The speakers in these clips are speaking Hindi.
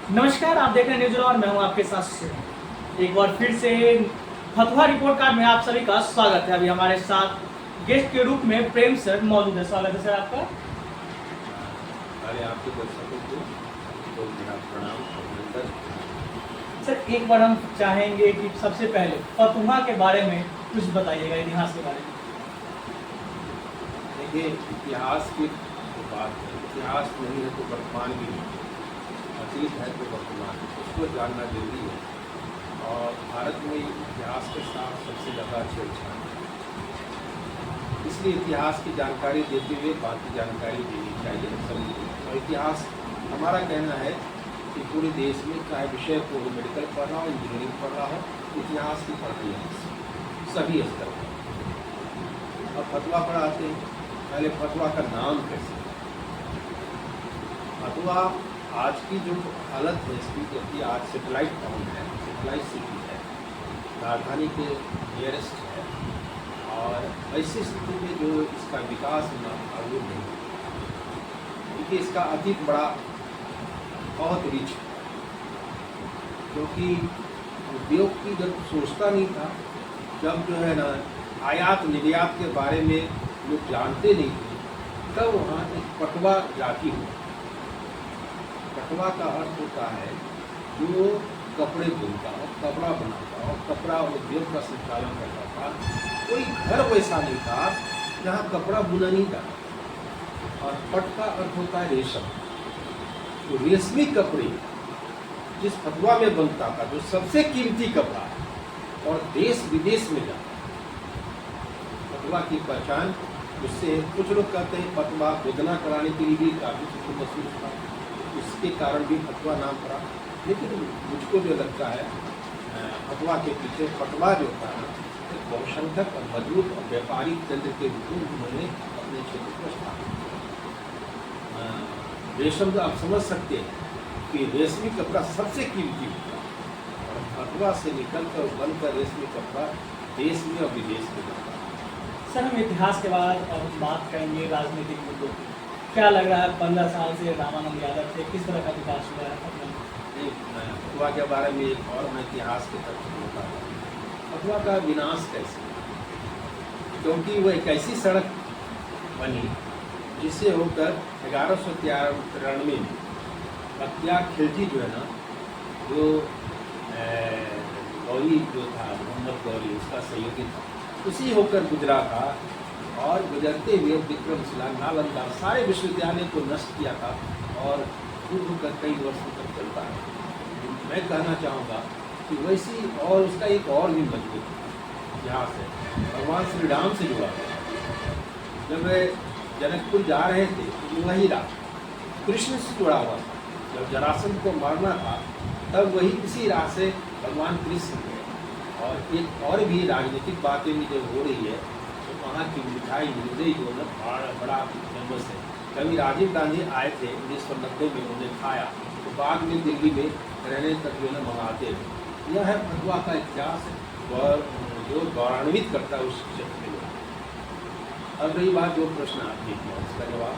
नमस्कार, आप देख रहे हैं न्यूज़ और मैं हूं आपके साथ शिव। एक बार फिर से फतवा रिपोर्ट कार्ड में आप सभी का स्वागत है। अभी हमारे साथ गेस्ट के रूप में प्रेम सर मौजूद है। स्वागत है सर आपका। अरे आपके दर्शकों को तो मेरा प्रणाम अभिनंदन। सर एक बार हम चाहेंगे कि सबसे पहले फतवा के बारे में कुछ बताइएगा, इतिहास के बारे में। देखिए, इतिहास की तो बात है, इतिहास नहीं है तो वर्तमान भी नहीं, अतीत है तो वर्तमान, उसको जानना जरूरी है। और भारत में इतिहास के साथ सबसे ज़्यादा छेड़छाड़ है, इसलिए इतिहास की जानकारी देते हुए बाकी जानकारी देनी चाहिए सभी को। और इतिहास हमारा कहना है कि पूरे देश में चाहे विषय को मेडिकल पढ़ रहा हो, इंजीनियरिंग पढ़ रहा हो, इतिहास की पढ़ती है सभी स्तर पर। अब फतवा पढ़ाते हैं, पहले फतवा का नाम कैसे? फतवा आज की जो हालत है इसकी, जबकि आज सेटेलाइट टाउन है, सेटेलाइट सिटी है, राजधानी के नियरेस्ट है, और ऐसी स्थिति में जो इसका विकास होना था वो नहीं, क्योंकि इसका अधिक बड़ा बहुत रिच है। क्योंकि उद्योग की जब सोचता नहीं था, जब जो है ना आयात निर्यात के बारे में लोग जानते नहीं थे, तब वहाँ एक पटवा जाति हुआ। पटवा का अर्थ होता है जो कपड़े बुनता हो, कपड़ा बनाता हो, कपड़ा उद्योग का संचालन करता था। कोई घर वैसा नहीं था जहाँ कपड़ा बुना नहीं था। और पट का अर्थ होता है रेशम, तो रेशमी कपड़े जिस फतवा में बनता था, जो सबसे कीमती कपड़ा और देश विदेश में जाता, फतवा की पहचान उससे। कुछ लोग कहते हैं फतवा वेदना कराने के लिए भी काफ़ी मशहूर था, इसके कारण भी फतवा नाम पड़ा। लेकिन मुझको जो लगता है फतवा के पीछे फतवा जो था एक बहुसंख्यक और मजबूत और व्यापारिक केंद्र के रूप में उन्होंने अपने क्षेत्र को स्थापित किया। रेशम तो आप समझ सकते हैं कि रेशमी कपड़ा सबसे कीमती होता है, और फतवा से निकलकर बनकर रेशमी कपड़ा देश में और विदेश में जाता है। सर हम इतिहास के बाद अब बात करेंगे राजनीतिक मुद्दों की। क्या लग रहा है 15 साल से रामानंद यादव से किस तरह का विकास हुआ है पटना में? फतवा के बारे में एक और मैं इतिहास के तथ्य होता है। फतवा का विनाश कैसे? क्योंकि वो एक ऐसी सड़क बनी जिससे होकर 1193 में बख्तियार खिलजी जो है ना, जो गौरी जो था, मोहम्मद गौरी उसका सहयोगी था, उसी होकर गुजरा था। और गुजरते हुए विक्रमशिला, नालंदा सारे विश्वविद्यालय को नष्ट किया था, और पूर्व कर कई वर्षों तक चलता है। मैं कहना चाहूँगा कि वैसी और उसका एक और भी मजबूत इतिहास है, भगवान श्री राम से जुड़ा हुआ। जब जनकपुर जा रहे थे तो वही राह कृष्ण से जुड़ा हुआ था। जब जरासंध को मारना था तब वही इसी राह से भगवान कृष्ण गए। और एक और भी राजनीतिक बातें भी जब हो रही है तो वहाँ की मिठाई मुर्दे जो है बड़ा फेमस है। कभी राजीव गांधी आए थे 1990 में, उन्हें खाया तो बाद में दिल्ली में रहने तक जो है मंगाते थे। यह है फतवा का इतिहास, और जो गौरवान्वित करता है उस क्षेत्र के लोग। अब रही बात जो प्रश्न आपके किया उसका जवाब,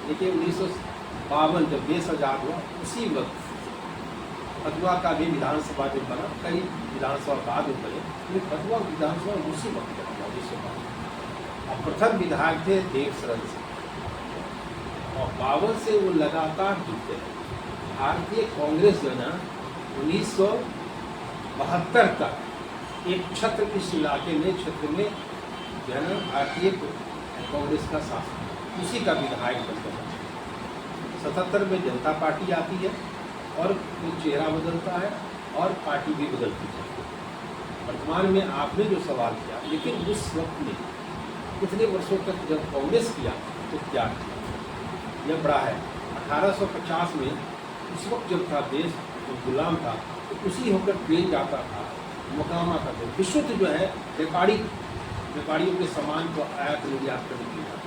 देखिए 1952 जब देश आज़ाद हुआ उसी वक्त फतवा का भी विधानसभा जब बना, कई विधानसभा बाद में बने, लेकिन फतवा विधानसभा उसी वक्त बना 1952। और प्रथम विधायक थे देव शरण सिंह, और 52 से वो लगातार जीतते रहे। भारतीय कांग्रेस जो है ना 1972 तक एक छत्र इस इलाके में क्षेत्र में जो है ना भारतीय कांग्रेस का शासन, उसी का विधायक बनता है। 77 में जनता पार्टी आती है और वो चेहरा बदलता है और पार्टी भी बदलती है। वर्तमान में आपने जो सवाल किया, लेकिन उस वक्त में कितने वर्षों तक जब कांग्रेस किया तो क्या किया, यह बड़ा है। 1850 में उस वक्त जब था देश जो गुलाम था, तो उसी होकर ट्रेन जाता था, मुकामा था, तो विशुद्ध जो है व्यापारियों के सामान को आयात निर्यात करने के लिए जाता था।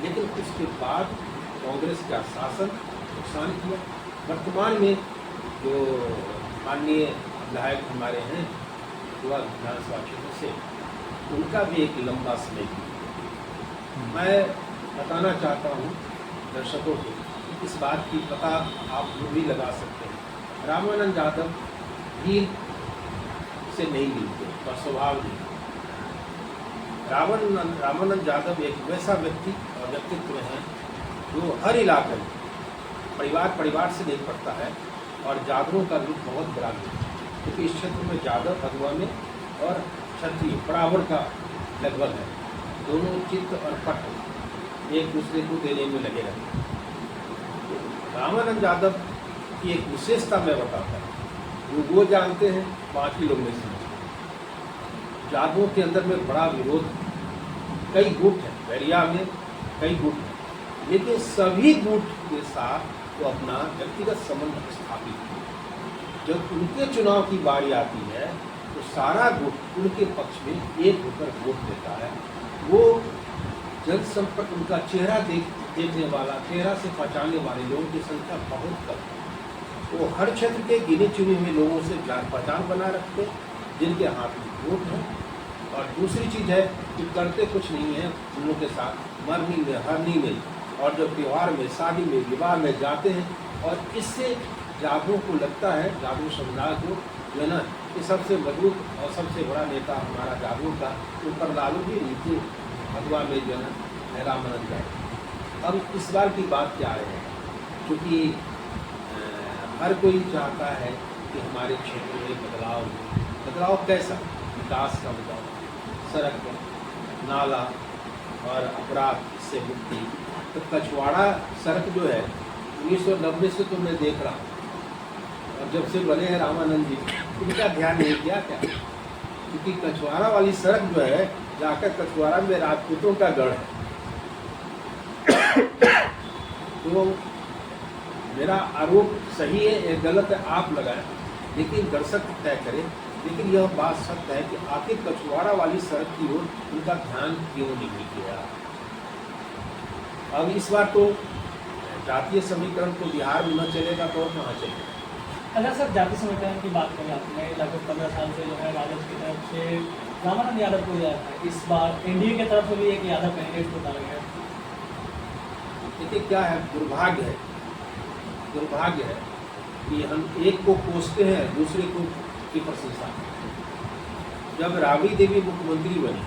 लेकिन उसके बाद कांग्रेस का शासन नुकसान किया। वर्तमान में जो माननीय विधायक हमारे हैं फतवा विधानसभा क्षेत्र से, उनका भी एक लंबा समय मैं बताना चाहता हूँ दर्शकों को, इस बात की पता आप लोग भी लगा सकते हैं। रामानंद यादव भीड़ से नहीं मिलते और स्वभाव नहीं। रामानंद यादव एक वैसा व्यक्ति और व्यक्तित्व है जो हर इलाके में परिवार से नहीं पड़ता है और जादवों का रूप बहुत बड़ा है, क्योंकि इस क्षेत्र में जादव भगवा में और क्षत्रिय बराबर का लगभग है। दोनों चित्त और पट एक दूसरे को देने में लगे रहते हैं। रामानंद यादव की एक विशेषता मैं बताता हूँ, वो जानते हैं, बाकी लोग नहीं समझते। जादवों के अंदर में बड़ा विरोध, कई गुट हैं, बैरिया में कई गुट हैं, लेकिन सभी गुट के साथ वो अपना व्यक्तिगत संबंध स्थापित किए। जब उनके चुनाव की बारी आती है तो सारा गुट उनके पक्ष में एक होकर वोट देता है। वो जनसंपर्क, उनका चेहरा देखने वाला, चेहरा से पहचानने वाले लोगों की संख्या बहुत कम है। वो हर क्षेत्र के गिने चुने हुए लोगों से जान पहचान बना रखते हैं, जिनके हाथ में वोट है। और दूसरी चीज़ है कि करते कुछ नहीं है उन लोगों के साथ, मरनी में, हरनी में, और जब त्यौहार में, शादी में, विवाह में जाते हैं। और इससे जादवों को लगता है, जादव समुदाय को जो है ना, कि सबसे मजबूत और सबसे बड़ा नेता हमारा जादवों का ऊपर लालू जी, नीचे भगवा में जो है ना रामानंद यादव। अब इस बार की बात क्या है, क्योंकि हर कोई चाहता है कि हमारे क्षेत्र में बदलाव हो। बदलाव कैसा? विकास का बदलाव, सड़क, नाला और अपराध से मुक्ति। तो कछवाड़ा सड़क जो है 1990 से तो मैं देख रहा हूँ, और जब से बने हैं रामानंद जी, उनका ध्यान नहीं किया क्या? क्योंकि कछवाड़ा वाली सड़क जो है, जाकर कछवाड़ा में राजपूतों का गढ़ है। तो मेरा आरोप सही है या गलत है आप लगाएं, लेकिन दर्शक तय करें। लेकिन यह बात सत्य है कि आखिर कछवाड़ा वाली सड़क की ओर उनका ध्यान क्यों नहीं गया। अब इस बार तो जातीय समीकरण तो बिहार में न चलेगा तो और कहाँ चलेगा? अगर सर जाति समीकरण की बात करें, आपने लगभग 15 साल से जो है राजद की तरफ से रामानंद यादव को दिया था, इस बार एनडीए की तरफ से भी एक यादव कैंडिडेट को उतारा गया। देखिए क्या है, दुर्भाग्य है कि हम एक को कोसते हैं, दूसरे को की प्रशंसा। जब राबड़ी देवी मुख्यमंत्री बनी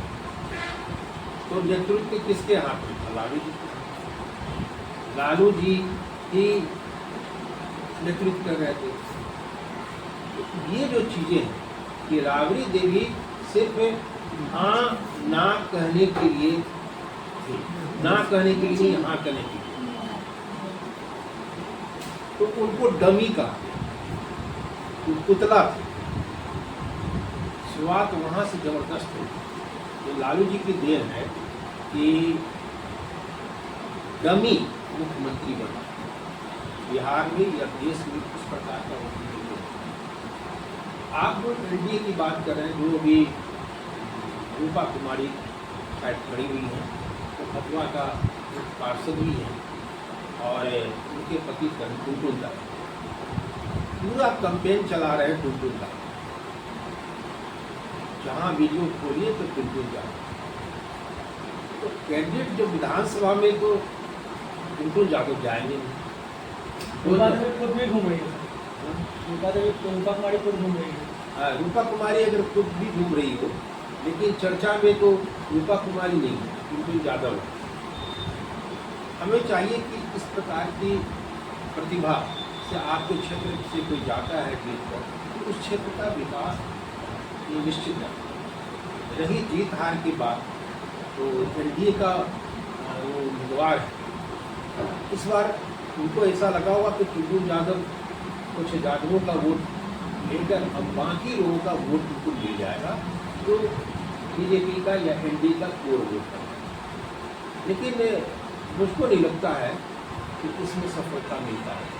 तो नेतृत्व किसके हाथ में था? लालू जी। लालू जी ही नेतृत्व कर रहे थे। तो ये जो चीजें हैं कि राबड़ी देवी सिर्फ हाँ ना कहने के लिए थी, ना कहने के लिए नहीं, हाँ कहने के लिए। तो उनको डमी का पुतला थे। शुरुआत वहाँ से जबरदस्त हुई। तो लालू जी की देन है कि डमी मुख्यमंत्री बना बिहार में या देश में, किस प्रकार का मुख्यमंत्री। आप जो एनडीए की बात कर रहे हैं, जो भी रूपा कुमारी शायद खड़ी हुई है, तो भगवा का पार्षद भी है और उनके पति टुनटुन दा पूरा कैंपेन चला रहे हैं। टुनटुन दा जहाँ वीडियो खोलिए तो टुनटुन दा। तो कैंडिडेट जो विधानसभा में तो टुनटुन यादव जाएंगे नहीं। रूपा देवी खुद भी घूम रही है। रूपा कुमारी खुद घूम रही है। हाँ, रूपा कुमारी अगर खुद भी घूम रही हो, लेकिन चर्चा में तो रूपा कुमारी नहीं है, टुनटुन यादव है। हमें चाहिए कि इस प्रकार की प्रतिभा से आपके क्षेत्र से कोई जाता है जीत पर, तो उस क्षेत्र का विकास ये निश्चित है। रही जीत हार की बात, तो एनडीए का वो उम्मीदवार है, इस बार उनको ऐसा लगा हुआ कि टुनटुन यादव कुछ जादवों का वोट लेकर अब बाकी लोगों का वोट उनको मिल जाएगा, तो बीजेपी का या एनडीए का कोर वोट है। लेकिन मुझको नहीं लगता है कि इसमें सफलता मिलता है।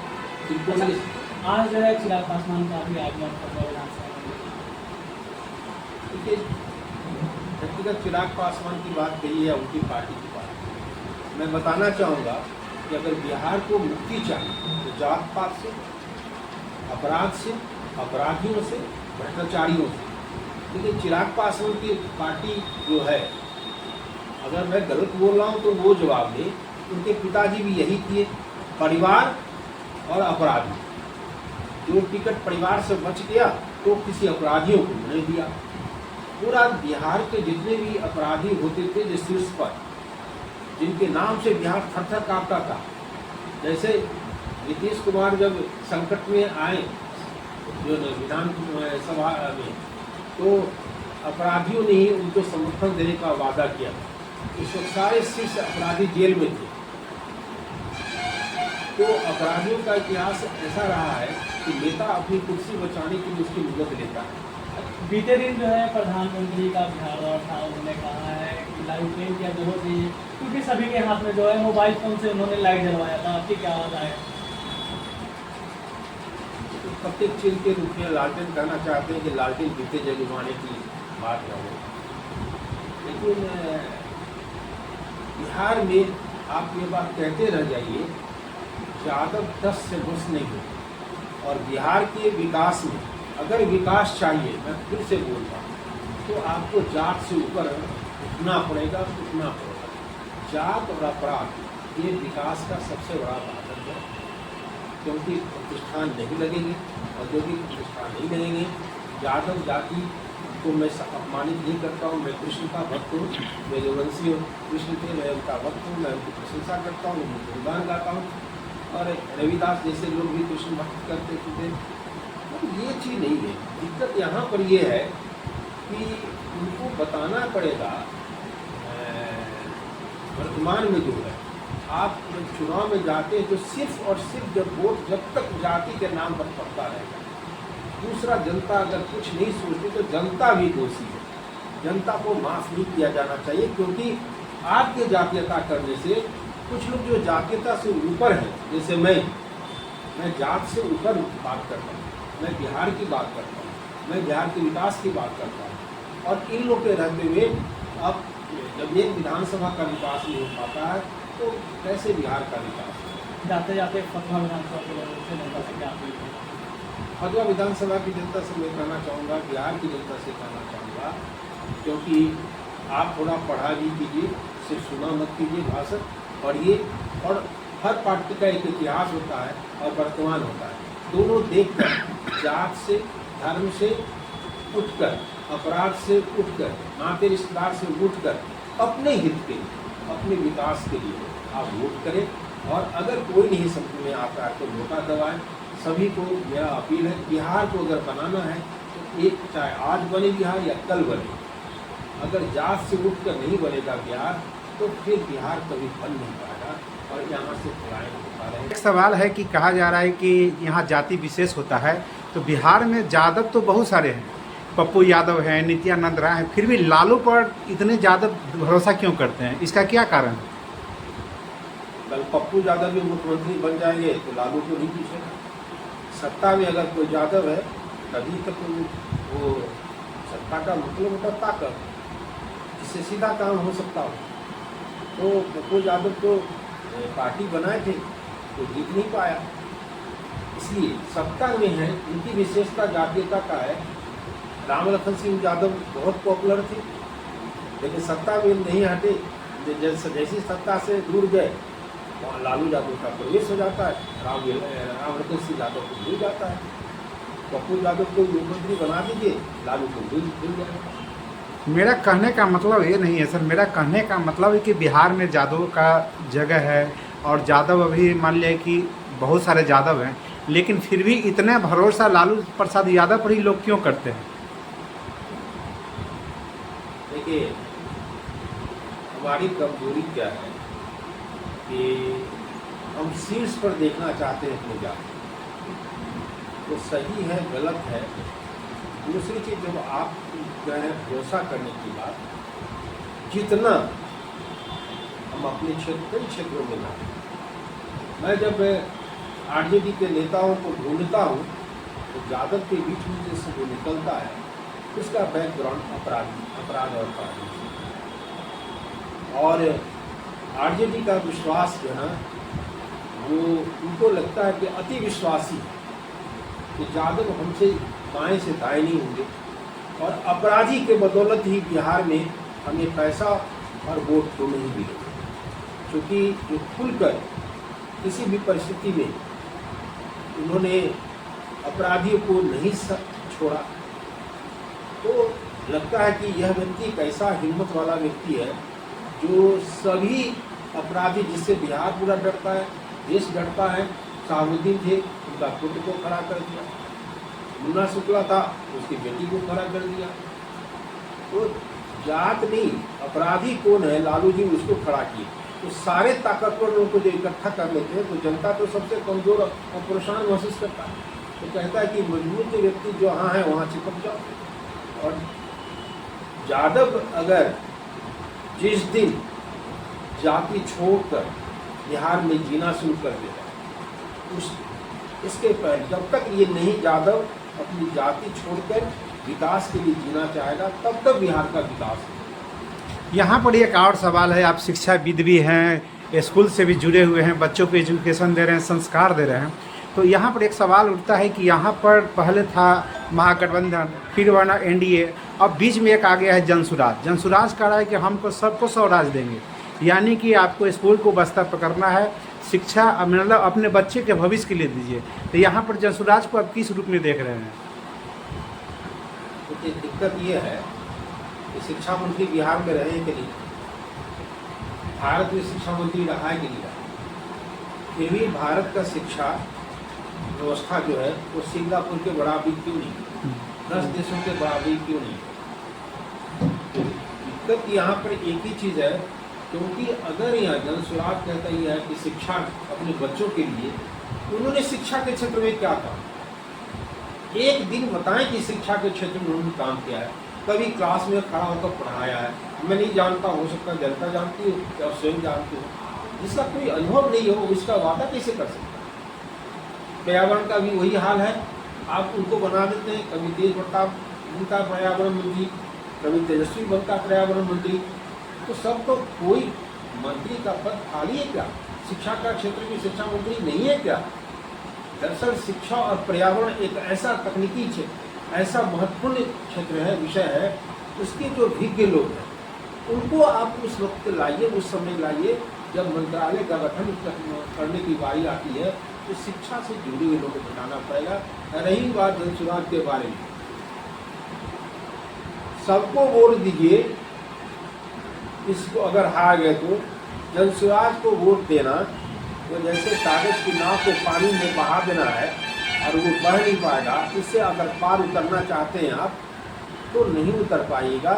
आज जो है चिराग पासवान का भी आगमन विधानसभा। देखिए, व्यक्तिगत चिराग पासवान की बात कही है, उनकी पार्टी की बात। मैं बताना चाहूँगा कि अगर बिहार को मुक्ति चाहिए तो जात पात से, अपराध से, अपराधियों से, भ्रष्टाचारियों से। लेकिन चिराग पासवान की पार्टी जो है, अगर मैं गलत बोल रहा हूँ तो वो जवाब दे, उनके पिताजी भी यही किए परिवार और अपराधी। जो टिकट परिवार से बच गया तो किसी अपराधियों को नहीं दिया। पूरा बिहार के जितने भी अपराधी होते थे जो शीर्ष पर, जिनके नाम से बिहार थर-थर कांपता था, जैसे नीतीश कुमार जब संकट में आए जो विधान सभा में, तो अपराधियों ने ही उनको समर्थन देने का वादा किया। इस वक्त सारे शीर्ष अपराधी जेल में थे। तो अपराधियों का इतिहास ऐसा रहा है कि नेता अपनी कुर्सी बचाने के लिए उसकी मदद लेता है। बीते दिन जो है प्रधानमंत्री का बिहार दौरा था, उन्होंने कहा है कि लाइव ट्रेन किया जरूर चाहिए, क्योंकि सभी के हाथ में जो है मोबाइल फोन से उन्होंने लाइट जलवाया था। आपकी क्या आवाज़ है? तो प्रत्येक चीज के रूप में लालटेन कहना चाहते हैं कि लालटेन बीते जमाने की बात है वो। लेकिन बिहार में आप ये बात कहते रह जाइए, यादव 10 से बस नहीं हो। और बिहार के विकास में अगर विकास चाहिए, मैं फिर से बोल रहा हूँ, तो आपको जात से ऊपर उठना पड़ेगा। जात और अपराध ये विकास का सबसे बड़ा बाधक है, क्योंकि प्रतिष्ठान नहीं लगेंगे, औद्योगिक प्रतिष्ठान नहीं लगेंगे। यादव जाति को मैं अपमानित नहीं करता हूँ, मैं कृष्ण का भक्त हूँ, मैं जो वंशी कृष्ण थे मैं उनका भक्त हूँ, मैं उनकी प्रशंसा करता हूँ, उनके गुणगान गाता हूँ। और रविदास जैसे लोग भी कृष्ण भक्त करते थे। तो ये चीज़ नहीं है। दिक्कत यहाँ पर ये है कि उनको बताना पड़ेगा, वर्तमान में जो है, आप जब चुनाव में जाते हैं तो सिर्फ और सिर्फ जब वोट जब तक जाति के नाम पर पड़ता रहेगा। दूसरा, जनता अगर कुछ नहीं सोचती तो जनता भी दोषी है। जनता को माफ़ नहीं किया जाना चाहिए, क्योंकि आपके जातीयता करने से कुछ लोग जो जातीयता से ऊपर हैं, जैसे मैं जात से ऊपर बात करता हूँ, मैं बिहार की बात करता हूँ, मैं बिहार के विकास की बात करता हूँ। और इन लोग के रहते हुए अब जब एक विधानसभा का विकास नहीं हो पाता है तो कैसे बिहार का विकास हो? जाते जाते फतवा विधानसभा के लोगों से जनता से क्या अपील है? फतवा विधानसभा की जनता से मैं कहना चाहूँगा, बिहार की जनता से कहना चाहूँगा, क्योंकि आप थोड़ा पढ़ा भी कीजिए, सिर्फ सुना मत कीजिए, भाषण पढ़िए। और हर पार्टी का एक इतिहास होता है और वर्तमान होता है, दोनों देखकर, जात से, धर्म से उठकर, अपराध से उठकर, नाते रिश्तेदार से उठकर, अपने हित के लिए, अपने विकास के लिए आप वोट करें। और अगर कोई नहीं समझ में आता है तो वोटा दबाएं। सभी को मेरा अपील है, बिहार को अगर बनाना है तो एक, चाहे आज बने बिहार या कल बने, अगर जात से उठकर नहीं बनेगा बिहार तो फिर बिहार कभी बन नहीं पाएगा और यहाँ से पलायन होता रहेगा। एक सवाल है कि कहा जा रहा है कि यहाँ जाति विशेष होता है, तो बिहार में यादव तो बहुत सारे हैं, पप्पू यादव हैं, नित्यानंद राय हैं, फिर भी लालू पर इतने ज़्यादा भरोसा क्यों करते हैं? इसका क्या कारण है? कल पप्पू यादव भी मुख्यमंत्री बन जाएंगे तो लालू को नहीं पूछेगा। सत्ता में अगर कोई यादव है तभी तक वो सत्ता का मतलब होता ताकत, इससे सीधा काम हो सकता हो। तो पप्पू यादव तो पार्टी बनाए थे तो जीत नहीं पाया, इसलिए सत्ता में है, उनकी विशेषता जातीयता का है। राम लखन सिंह यादव बहुत पॉपुलर थे, लेकिन सत्ता में नहीं हटे। जैसी सत्ता से दूर गए वहाँ लालू यादव का प्रवेश हो जाता है, राम लखन सिंह यादव को भूल जाता है। पप्पू यादव को मुख्यमंत्री बना दीजिए, लालू को भूल जाएगा। मेरा कहने का मतलब ये नहीं है सर, मेरा कहने का मतलब है कि बिहार में यादव का जगह है और यादव अभी मान लिया कि बहुत सारे यादव हैं, लेकिन फिर भी इतना भरोसा लालू प्रसाद यादव पर ही लोग क्यों करते हैं? देखिए, हमारी कमजोरी क्या है कि हम शीर्ष पर देखना चाहते हैं अपने जाति, तो सही है गलत है। दूसरी चीज़, जब आप कह रहे हैं भरोसा करने की बात, जितना हम अपने कई क्षेत्रों में ना, मैं जब आरजेडी के नेताओं को ढूंढता हूँ तो यादव के बीच में जैसे जो निकलता है उसका बैकग्राउंड अपराध और राजनीति, और आरजेडी का विश्वास जो है वो उनको लगता है कि अति विश्वासी कि यादव हमसे बाएं से दाएं नहीं होंगे, और अपराधी के बदौलत ही बिहार में हमें पैसा और वोट तो नहीं मिले। क्योंकि जो खुलकर किसी भी परिस्थिति में उन्होंने अपराधियों को नहीं छोड़ा। तो लगता है कि यह व्यक्ति एक ऐसा हिम्मत वाला व्यक्ति है जो सभी अपराधी जिससे बिहार पूरा डरता है, देश डरता है। शाहबुद्दीन थे, उनका पुत्र को खड़ा कर दिया। मुन्ना शुक्ला था, उसकी बेटी को खड़ा कर दिया। तो जात नहीं, अपराधी कौन है, लालू जी उसको खड़ा किए। तो सारे ताकतवर लोगों को जो इकट्ठा कर लेते हैं तो जनता तो सबसे कमजोर और परेशान महसूस करता है। तो कहता है कि मजबूत व्यक्ति जो वहाँ है वहाँ चिपक जाओ। और यादव अगर जिस दिन जाति छोड़कर बिहार में जीना शुरू कर देगा, इसके पहले जब तक ये नहीं यादव अपनी जाति छोड़कर विकास के लिए जीना चाहेगा तब तक बिहार का विकास है। यहाँ पर एक और सवाल है, आप शिक्षाविद भी हैं, स्कूल से भी जुड़े हुए हैं, बच्चों को एजुकेशन दे रहे हैं, संस्कार दे रहे हैं। तो यहाँ पर एक सवाल उठता है कि यहाँ पर पहले था महागठबंधन, फिर बना एनडीए, अब बीच में एक आ गया है जनसुराज। जनसुराज कह रहा है कि हमको सबको स्वराज देंगे, यानी कि आपको स्कूल को बस्ता पकड़ना है, शिक्षा मतलब अपने बच्चे के भविष्य के लिए दीजिए। तो यहाँ पर जनसुराज को आप किस रूप में देख रहे हैं? तो दिक्कत ये है कि शिक्षा मंत्री बिहार में रहे कि नहीं, भारत में शिक्षा मंत्री रहा है कि नहीं रहा, फिर भी भारत का शिक्षा व्यवस्था जो है वो सिंगापुर के बराबरी क्यों नहीं, 10 देशों के बराबरी क्यों नहीं। तो दिक्कत यहाँ पर एक ही चीज़ है, क्योंकि अगर यहाँ जनसुराज कहता ही है कि शिक्षा अपने बच्चों के लिए, उन्होंने शिक्षा के क्षेत्र में क्या कहा, एक दिन बताएं कि शिक्षा के क्षेत्र में उन्होंने काम किया है, कभी क्लास में खड़ा होकर पढ़ाया है। मैं नहीं जानता, हो सकता है जनता जानती हो या स्वयं जानती हो। जिसका कोई अनुभव नहीं हो उसका वादा कैसे कर सकता है। पर्यावरण का भी वही हाल है, आप उनको बना देते हैं, कभी तेज प्रताप बनता पर्यावरण मंत्री, कभी तेजस्वी बनता पर्यावरण मंत्री। तो सब तो कोई मंत्री का पद खाली है क्या? शिक्षा का क्षेत्र की शिक्षा मंत्री नहीं है क्या? दरअसल शिक्षा और पर्यावरण एक ऐसा तकनीकी क्षेत्र, ऐसा महत्वपूर्ण क्षेत्र है, विषय है, उसके जो विज्ञ लोग हैं उनको आप उस वक्त लाइए, उस समय लाइए जब मंत्रालय का गठन करने की बारी आती है। तो शिक्षा से जुड़े हुए लोगों को बताना पड़ेगा। रही बात जनसुराज के बारे में, सबको वोट दीजिए, इसको अगर हार गए तो जनसुराज को वोट देना वो जैसे कागज की नाव को पानी में बहा देना है और वो बह नहीं पाएगा। इससे अगर पार उतरना चाहते हैं आप तो नहीं उतर पाइएगा,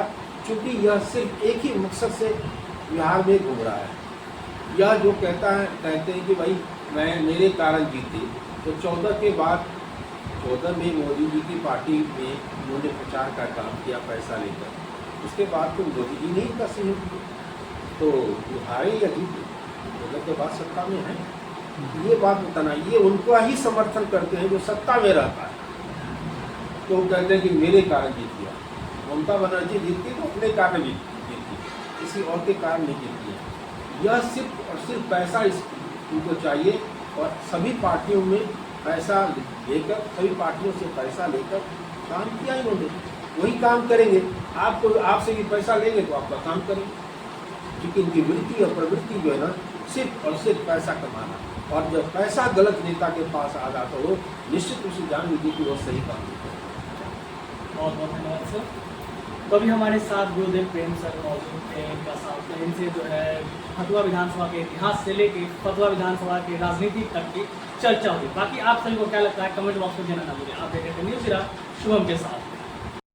क्योंकि यह सिर्फ एक ही मकसद से बिहार में घूम रहा है। यह जो कहते हैं कि भाई मैं मेरे कारण जीते, तो 14 के बाद 14 में मोदी जी की पार्टी में उन्होंने प्रचार का काम किया पैसा लेकर, उसके बाद तो मोदी जी नहीं का सहयोग किया, तो वो हारे या जीते, 14 के बाद सत्ता में है। ये बात बताना, ये उनको ही समर्थन करते हैं जो सत्ता में रहता है। तो वो कहते हैं कि मेरे कारण जीत गया। ममता बनर्जी जीतती तो अपने कारण जीतती, किसी और के कारण नहीं जीतती है। यह सिर्फ और सिर्फ पैसा उनको चाहिए, और सभी पार्टियों में पैसा लेकर, सभी पार्टियों से पैसा लेकर काम किया इन्होंने, वही काम करेंगे। आपसे भी पैसा लेंगे तो आपका काम करेंगे, क्योंकि इनकी वृत्ति और प्रवृत्ति जो है ना सिर्फ और सिर्फ पैसा कमाना। और जब पैसा गलत नेता के पास आ जाता हो, निश्चित रूप से जान लीजिए कि वो सही काम नहीं करेगा। बहुत बहुत धन्यवाद सर। तो अभी हमारे साथ गुरुदेव प्रेम सर मौजूद थे, इनका साथ इनसे जो है फतुहा विधानसभा के इतिहास से लेके फतुहा विधानसभा की राजनीति तक की चर्चा हुई। बाकी आप सभी को क्या लगता है कमेंट बॉक्स में देना ना भूलिए। आप देख रहे थे न्यूज़ इरा शुभम के साथ।